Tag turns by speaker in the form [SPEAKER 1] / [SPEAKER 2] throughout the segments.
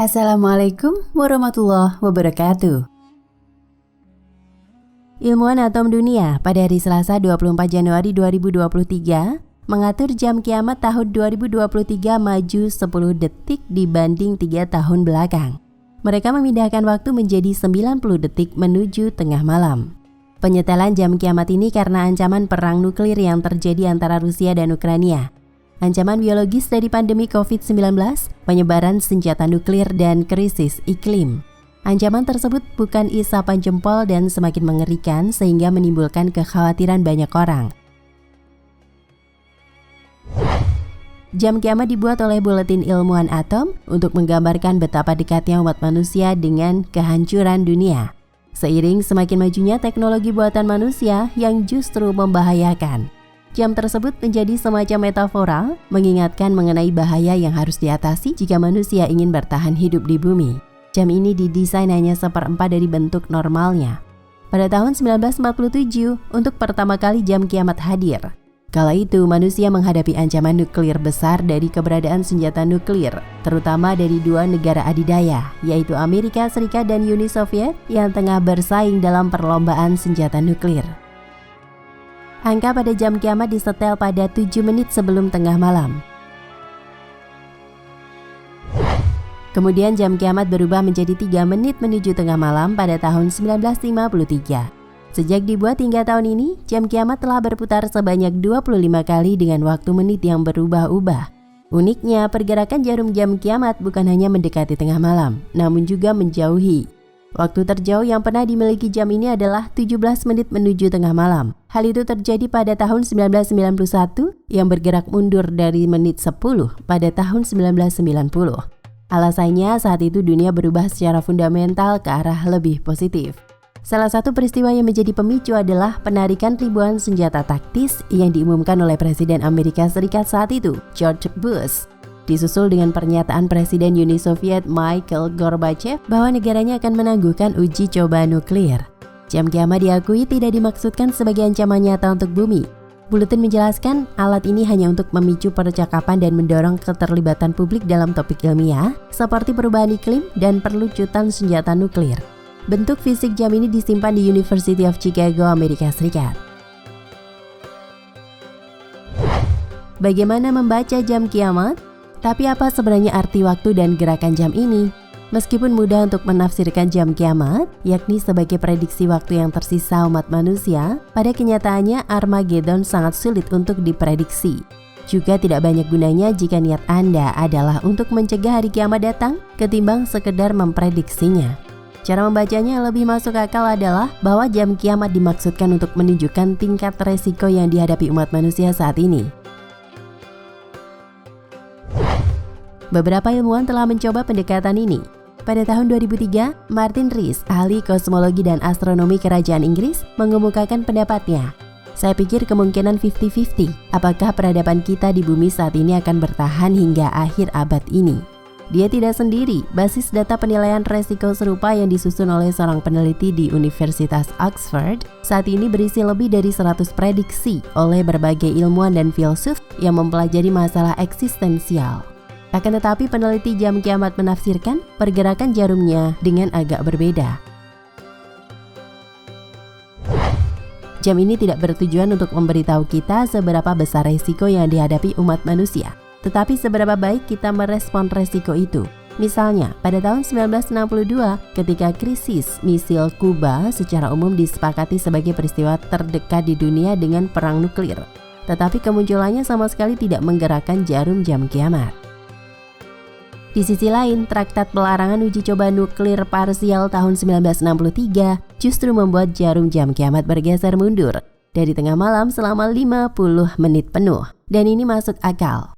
[SPEAKER 1] Assalamualaikum warahmatullahi wabarakatuh. Ilmuwan atom dunia pada hari Selasa 24 Januari 2023 mengatur jam kiamat tahun 2023 maju 10 detik dibanding 3 tahun belakang. Mereka memindahkan waktu menjadi 90 detik menuju tengah malam. Penyetelan jam kiamat ini karena ancaman perang nuklir yang terjadi antara Rusia dan Ukraina. Ancaman biologis dari pandemi COVID-19, penyebaran senjata nuklir, dan krisis iklim. Ancaman tersebut bukan isapan jempol dan semakin mengerikan sehingga menimbulkan kekhawatiran banyak orang. Jam kiamat dibuat oleh Buletin Ilmuwan Atom untuk menggambarkan betapa dekatnya umat manusia dengan kehancuran dunia. Seiring semakin majunya teknologi buatan manusia yang justru membahayakan. Jam tersebut menjadi semacam metafora mengingatkan mengenai bahaya yang harus diatasi jika manusia ingin bertahan hidup di bumi. Jam ini didesain hanya seperempat dari bentuk normalnya. Pada tahun 1947, untuk pertama kali jam kiamat hadir. Kala itu manusia menghadapi ancaman nuklir besar dari keberadaan senjata nuklir, terutama dari dua negara adidaya, yaitu Amerika Serikat dan Uni Soviet yang tengah bersaing dalam perlombaan senjata nuklir. Angka pada jam kiamat disetel pada 7 menit sebelum tengah malam. Kemudian jam kiamat berubah menjadi 3 menit menuju tengah malam pada tahun 1953. Sejak dibuat hingga tahun ini, jam kiamat telah berputar sebanyak 25 kali dengan waktu menit yang berubah-ubah. Uniknya, pergerakan jarum jam kiamat bukan hanya mendekati tengah malam, namun juga menjauhi. Waktu terjauh yang pernah dimiliki jam ini adalah 17 menit menuju tengah malam. Hal itu terjadi pada tahun 1991 yang bergerak mundur dari menit 10 pada tahun 1990. Alasannya saat itu dunia berubah secara fundamental ke arah lebih positif. Salah satu peristiwa yang menjadi pemicu adalah penarikan ribuan senjata taktis yang diumumkan oleh Presiden Amerika Serikat saat itu, George Bush. Disusul dengan pernyataan Presiden Uni Soviet Mikhail Gorbachev bahwa negaranya akan menangguhkan uji coba nuklir. Jam kiamat diakui tidak dimaksudkan sebagai ancaman nyata untuk bumi. Buletin menjelaskan alat ini hanya untuk memicu percakapan dan mendorong keterlibatan publik dalam topik ilmiah seperti perubahan iklim dan perlucutan senjata nuklir. Bentuk fisik jam ini disimpan di University of Chicago, Amerika Serikat. Bagaimana membaca jam kiamat? Tapi apa sebenarnya arti waktu dan gerakan jam ini? Meskipun mudah untuk menafsirkan jam kiamat, yakni sebagai prediksi waktu yang tersisa umat manusia, pada kenyataannya Armageddon sangat sulit untuk diprediksi. Juga tidak banyak gunanya jika niat Anda adalah untuk mencegah hari kiamat datang, ketimbang sekedar memprediksinya. Cara membacanya yang lebih masuk akal adalah bahwa jam kiamat dimaksudkan untuk menunjukkan tingkat resiko yang dihadapi umat manusia saat ini. Beberapa ilmuwan telah mencoba pendekatan ini. Pada tahun 2003, Martin Rees, ahli kosmologi dan astronomi kerajaan Inggris, mengemukakan pendapatnya. Saya pikir kemungkinan 50-50, apakah peradaban kita di bumi saat ini akan bertahan hingga akhir abad ini. Dia tidak sendiri, basis data penilaian resiko serupa yang disusun oleh seorang peneliti di Universitas Oxford, saat ini berisi lebih dari 100 prediksi oleh berbagai ilmuwan dan filsuf yang mempelajari masalah eksistensial. Akan tetapi peneliti jam kiamat menafsirkan pergerakan jarumnya dengan agak berbeda. Jam ini tidak bertujuan untuk memberitahu kita seberapa besar resiko yang dihadapi umat manusia, tetapi seberapa baik kita merespon resiko itu. Misalnya, pada tahun 1962, ketika krisis misil Kuba secara umum disepakati sebagai peristiwa terdekat di dunia dengan perang nuklir, tetapi kemunculannya sama sekali tidak menggerakkan jarum jam kiamat. Di sisi lain, Traktat Pelarangan Uji Coba Nuklir Parsial tahun 1963 justru membuat jarum jam kiamat bergeser mundur dari tengah malam selama 50 menit penuh. Dan ini masuk akal.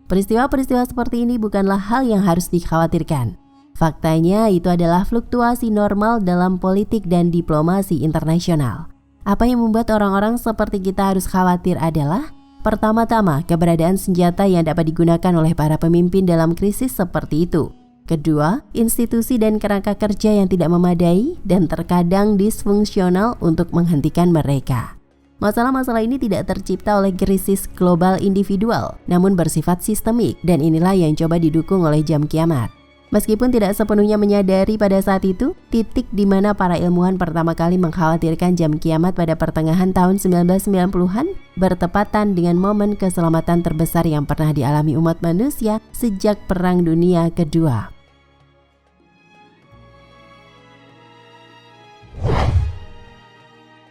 [SPEAKER 1] Peristiwa-peristiwa seperti ini bukanlah hal yang harus dikhawatirkan. Faktanya itu adalah fluktuasi normal dalam politik dan diplomasi internasional. Apa yang membuat orang-orang seperti kita harus khawatir adalah pertama-tama, keberadaan senjata yang dapat digunakan oleh para pemimpin dalam krisis seperti itu. Kedua, institusi dan kerangka kerja yang tidak memadai dan terkadang disfungsional untuk menghentikan mereka. Masalah-masalah ini tidak tercipta oleh krisis global individual, namun bersifat sistemik, dan inilah yang coba didukung oleh jam kiamat. Meskipun tidak sepenuhnya menyadari pada saat itu, titik di mana para ilmuwan pertama kali mengkhawatirkan jam kiamat pada pertengahan tahun 1990-an bertepatan dengan momen keselamatan terbesar yang pernah dialami umat manusia sejak Perang Dunia Kedua.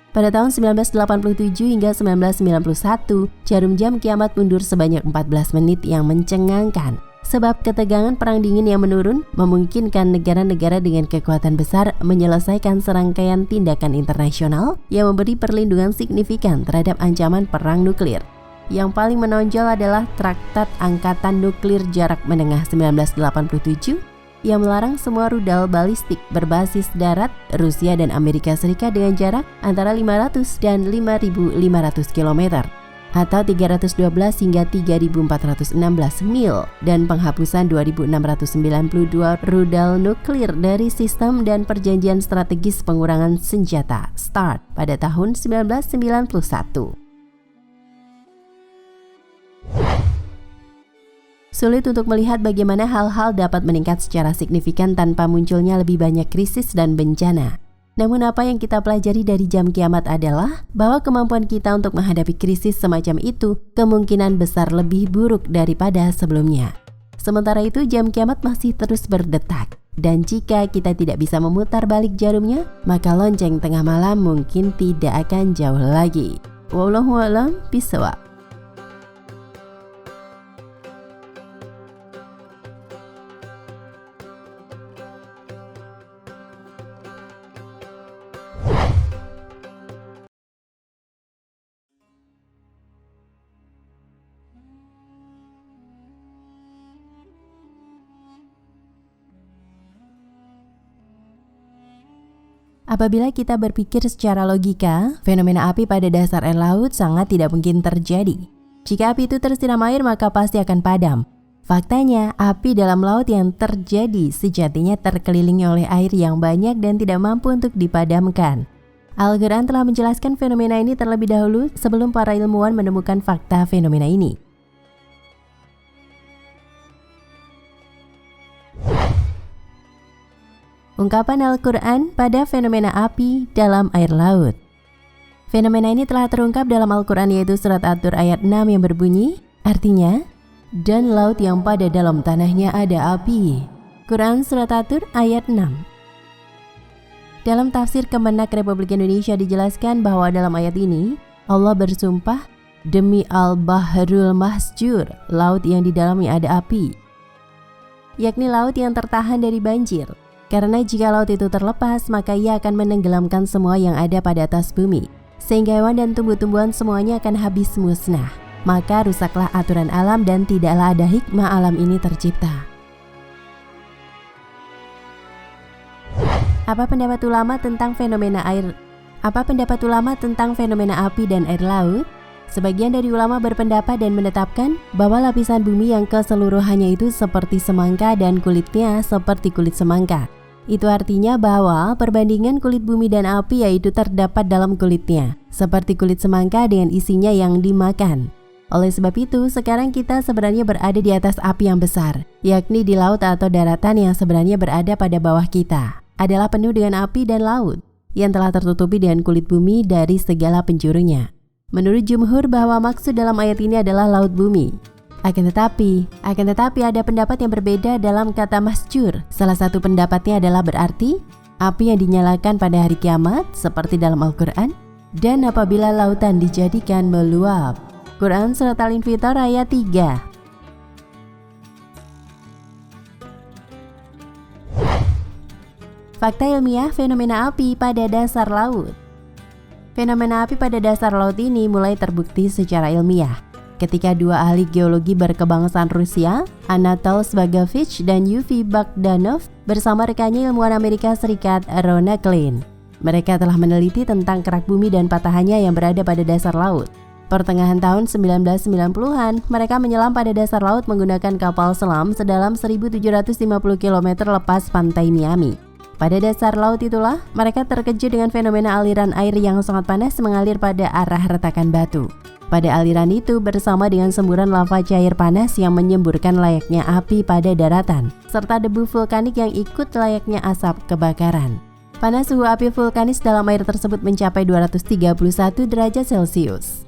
[SPEAKER 1] Pada tahun 1987 hingga 1991, jarum jam kiamat mundur sebanyak 14 menit yang mencengangkan. Sebab ketegangan perang dingin yang menurun memungkinkan negara-negara dengan kekuatan besar menyelesaikan serangkaian tindakan internasional yang memberi perlindungan signifikan terhadap ancaman perang nuklir. Yang paling menonjol adalah Traktat Angkatan Nuklir Jarak Menengah 1987 yang melarang semua rudal balistik berbasis darat Rusia dan Amerika Serikat dengan jarak antara 500 dan 5.500 km. Atau 312 hingga 3.416 mil, dan penghapusan 2.692 rudal nuklir dari sistem dan perjanjian strategis pengurangan senjata START pada tahun 1991. Sulit untuk melihat bagaimana hal-hal dapat meningkat secara signifikan tanpa munculnya lebih banyak krisis dan bencana. Namun apa yang kita pelajari dari jam kiamat adalah bahwa kemampuan kita untuk menghadapi krisis semacam itu kemungkinan besar lebih buruk daripada sebelumnya. Sementara itu jam kiamat masih terus berdetak. Dan jika kita tidak bisa memutar balik jarumnya, maka lonceng tengah malam mungkin tidak akan jauh lagi. Wallahu a'lam bishawab. Apabila kita berpikir secara logika, fenomena api pada dasar air laut sangat tidak mungkin terjadi. Jika api itu tersiram air, maka pasti akan padam. Faktanya, api dalam laut yang terjadi sejatinya terkelilingi oleh air yang banyak dan tidak mampu untuk dipadamkan. Al-Quran telah menjelaskan fenomena ini terlebih dahulu sebelum para ilmuwan menemukan fakta fenomena ini. Ungkapan Al-Quran pada fenomena api dalam air laut. Fenomena ini telah terungkap dalam Al-Quran yaitu surat At-Tur ayat 6 yang berbunyi, artinya, dan laut yang pada dalam tanahnya ada api. Quran surat At-Tur ayat 6. Dalam tafsir Kemenak Republik Indonesia dijelaskan bahwa dalam ayat ini, Allah bersumpah demi Al-Bahrul Masjur, laut yang di dalamnya ada api, yakni laut yang tertahan dari banjir. Karena jika laut itu terlepas, maka ia akan menenggelamkan semua yang ada pada atas bumi, sehingga hewan dan tumbuh-tumbuhan semuanya akan habis musnah. Maka rusaklah aturan alam dan tidaklah ada hikmah alam ini tercipta. Apa pendapat ulama tentang fenomena api dan air laut? Sebagian dari ulama berpendapat dan menetapkan bahwa lapisan bumi yang keseluruhannya itu seperti semangka dan kulitnya seperti kulit semangka. Itu artinya bahwa perbandingan kulit bumi dan api yaitu terdapat dalam kulitnya, seperti kulit semangka dengan isinya yang dimakan. Oleh sebab itu, sekarang kita sebenarnya berada di atas api yang besar, yakni di laut atau daratan yang sebenarnya berada pada bawah kita, adalah penuh dengan api dan laut, yang telah tertutupi dengan kulit bumi dari segala penjurunya. Menurut jumhur bahwa maksud dalam ayat ini adalah laut bumi. Akan tetapi ada pendapat yang berbeda dalam kata masjur. Salah satu pendapatnya adalah berarti api yang dinyalakan pada hari kiamat seperti dalam Al-Quran, dan apabila lautan dijadikan meluap. Quran surat Al-Infitar ayat 3. Fakta ilmiah fenomena api pada dasar laut. Fenomena api pada dasar laut ini mulai terbukti secara ilmiah ketika dua ahli geologi berkebangsaan Rusia, Anatol Zvagovich dan Yuri Bogdanov, bersama rekannya ilmuwan Amerika Serikat Rona Klein. Mereka telah meneliti tentang kerak bumi dan patahannya yang berada pada dasar laut. Pertengahan tahun 1990-an, mereka menyelam pada dasar laut menggunakan kapal selam sedalam 1.750 km lepas pantai Miami. Pada dasar laut itulah, mereka terkejut dengan fenomena aliran air yang sangat panas mengalir pada arah retakan batu. Pada aliran itu bersama dengan semburan lava cair panas yang menyemburkan layaknya api pada daratan, serta debu vulkanik yang ikut layaknya asap kebakaran. Panas suhu api vulkanis dalam air tersebut mencapai 231 derajat Celcius.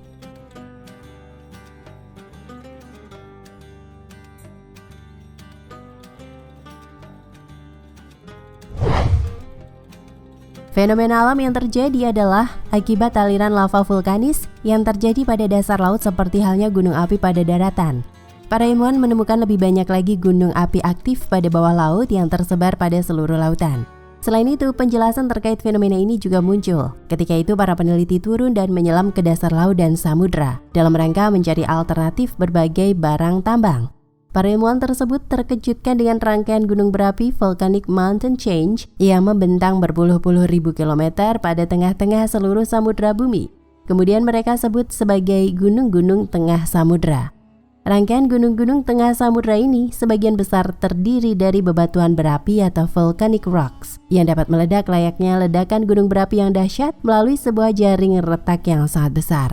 [SPEAKER 1] Fenomena alam yang terjadi adalah akibat aliran lava vulkanis yang terjadi pada dasar laut seperti halnya gunung api pada daratan. Para ilmuwan menemukan lebih banyak lagi gunung api aktif pada bawah laut yang tersebar pada seluruh lautan. Selain itu, penjelasan terkait fenomena ini juga muncul. Ketika itu, para peneliti turun dan menyelam ke dasar laut dan samudra dalam rangka mencari alternatif berbagai barang tambang. Para ilmuwan tersebut terkejutkan dengan rangkaian gunung berapi Volcanic Mountain Change yang membentang berpuluh-puluh ribu kilometer pada tengah-tengah seluruh samudra bumi. Kemudian mereka sebut sebagai gunung-gunung tengah samudra. Rangkaian gunung-gunung tengah samudra ini sebagian besar terdiri dari bebatuan berapi atau volcanic rocks yang dapat meledak layaknya ledakan gunung berapi yang dahsyat melalui sebuah jaring retak yang sangat besar.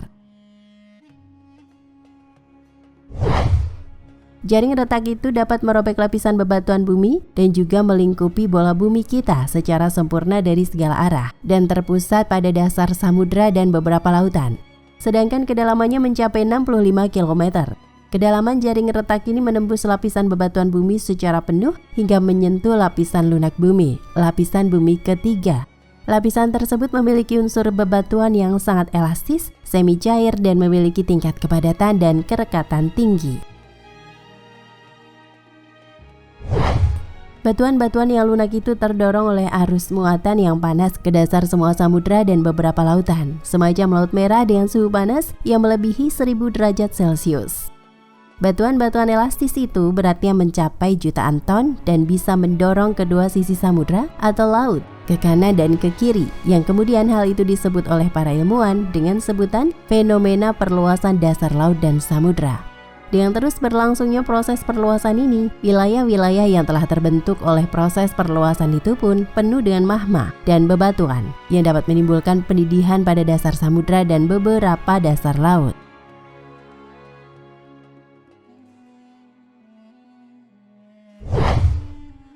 [SPEAKER 1] Jaring retak itu dapat merobek lapisan bebatuan bumi dan juga melingkupi bola bumi kita secara sempurna dari segala arah dan terpusat pada dasar samudra dan beberapa lautan. Sedangkan kedalamannya mencapai 65 km. Kedalaman jaring retak ini menembus lapisan bebatuan bumi secara penuh hingga menyentuh lapisan lunak bumi, lapisan bumi ketiga. Lapisan tersebut memiliki unsur bebatuan yang sangat elastis, semi cair dan memiliki tingkat kepadatan dan kerekatan tinggi. Batuan-batuan yang lunak itu terdorong oleh arus muatan yang panas ke dasar semua samudra dan beberapa lautan, semacam Laut Merah dengan suhu panas yang melebihi 1000 derajat Celcius. Batuan-batuan elastis itu beratnya mencapai jutaan ton dan bisa mendorong kedua sisi samudra atau laut ke kanan dan ke kiri, yang kemudian hal itu disebut oleh para ilmuwan dengan sebutan fenomena perluasan dasar laut dan samudra. Dengan terus berlangsungnya proses perluasan ini, wilayah-wilayah yang telah terbentuk oleh proses perluasan itu pun penuh dengan magma dan bebatuan yang dapat menimbulkan pendidihan pada dasar samudra dan beberapa dasar laut.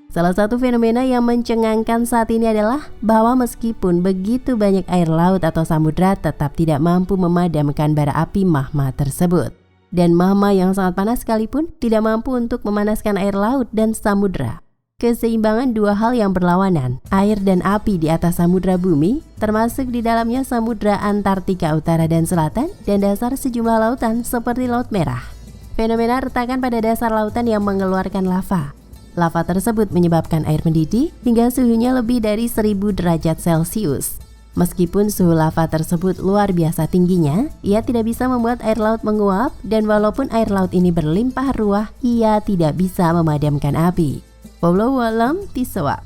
[SPEAKER 1] Salah satu fenomena yang mencengangkan saat ini adalah bahwa meskipun begitu banyak air laut atau samudra tetap tidak mampu memadamkan bara api magma tersebut. Dan magma yang sangat panas sekalipun tidak mampu untuk memanaskan air laut dan samudra. Keseimbangan dua hal yang berlawanan, air dan api di atas samudra bumi, termasuk di dalamnya samudra Antartika Utara dan Selatan, dan dasar sejumlah lautan seperti Laut Merah. Fenomena retakan pada dasar lautan yang mengeluarkan lava. Lava tersebut menyebabkan air mendidih hingga suhunya lebih dari 1000 derajat Celcius. Meskipun suhu lava tersebut luar biasa tingginya, ia tidak bisa membuat air laut menguap, dan walaupun air laut ini berlimpah ruah, ia tidak bisa memadamkan api. Wallahu a'lam bishawab.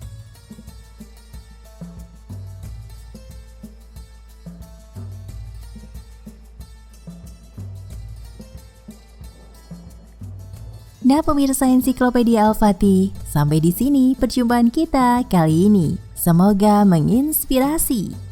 [SPEAKER 1] Nah pemirsa Ensiklopedia Al-Fatih, sampai di sini perjumpaan kita kali ini. Semoga menginspirasi.